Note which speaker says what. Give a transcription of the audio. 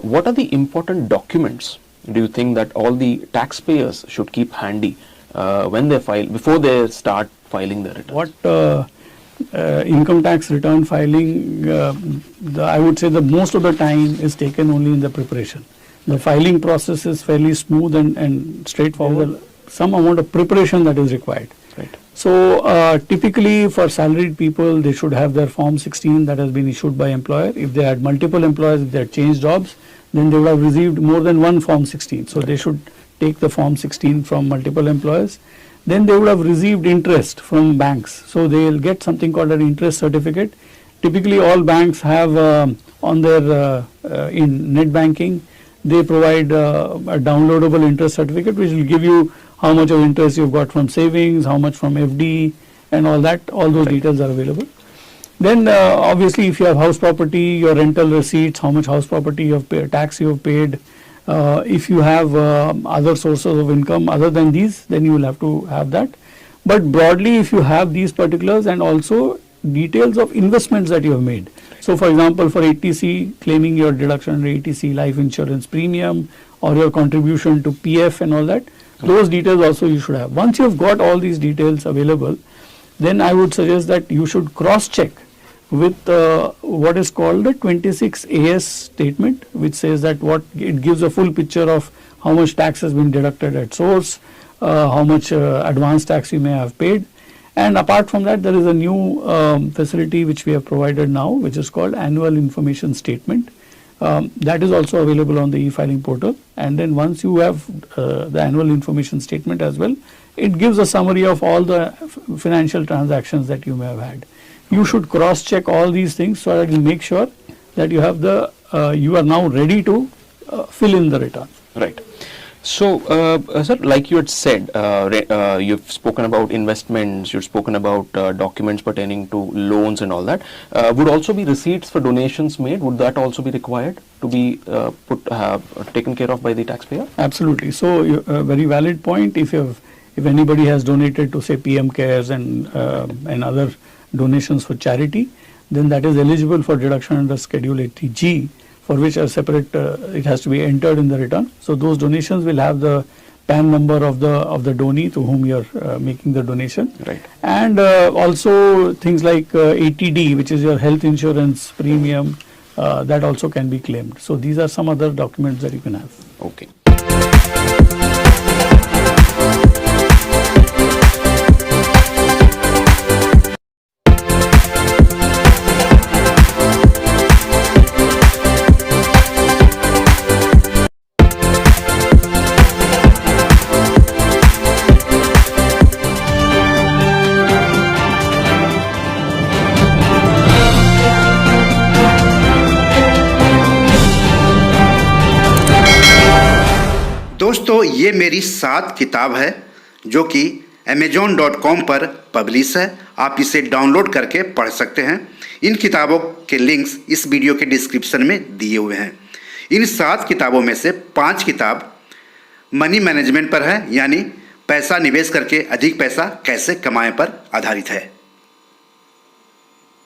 Speaker 1: what are the important documents do you think that all the taxpayers should keep handy when they file, before they start filing their returns?
Speaker 2: What income tax return filing, I would say the most of the time is taken only in the preparation. The filing process is fairly smooth and straightforward. Some amount of preparation that is required.
Speaker 1: Right.
Speaker 2: So typically for salaried people, they should have their Form 16 that has been issued by employer. If they had multiple employers, if they had changed jobs, then they would have received more than one Form 16. So they should take the Form 16 from multiple employers. Then they would have received interest from banks. So they will get something called an interest certificate. Typically all banks have on their in net banking, they provide a downloadable interest certificate which will give you how much of interest you've got from savings, how much from FD and all that, all those details are available. Then obviously if you have house property, your rental receipts, how much house property you have paid, tax you have paid, if you have other sources of income other than these, then you will have to have that. But broadly, if you have these particulars and also details of investments that you have made. So for example, for ATC, claiming your deduction under ATC life insurance premium or your contribution to PF and all that, those details also you should have. Once you have got all these details available, then I would suggest that you should cross check with what is called the 26AS statement, which says that it gives a full picture of how much tax has been deducted at source, how much advance tax you may have paid. And apart from that, there is a new facility which we have provided now, which is called annual information statement. That is also available on the e-filing portal. And then once you have the annual information statement as well, it gives a summary of all the financial transactions that you may have had. You should cross check all these things so that you make sure that you have the you are now ready to fill in the return.
Speaker 1: Right. So, sir, like you had said, you've spoken about investments, you've spoken about documents pertaining to loans and all that. Would also be receipts for donations made? Would that also be required to be taken care of by the taxpayer?
Speaker 2: Absolutely. So, a very valid point. If anybody has donated to say PM Cares and other donations for charity, then that is eligible for deduction under Schedule 80G, for which a separate it has to be entered in the return. So those donations will have the PAN number of the donee to whom you are making the donation.
Speaker 1: Right.
Speaker 2: And also things like 80D, which is your health insurance premium, that also can be claimed. So these are some other documents that you can have.
Speaker 1: Okay.
Speaker 3: दोस्तों, ये मेरी 7 किताब है जो कि amazon.com पर publish है। आप इसे डाउनलोड करके पढ़ सकते हैं। इन किताबों के लिंक्स इस वीडियो के डिस्क्रिप्शन में दिए हुए हैं। इन 7 किताबों में से 5 किताब मनी मैनेजमेंट पर है, यानी पैसा निवेश करके अधिक पैसा कैसे कमाएं पर आधारित है।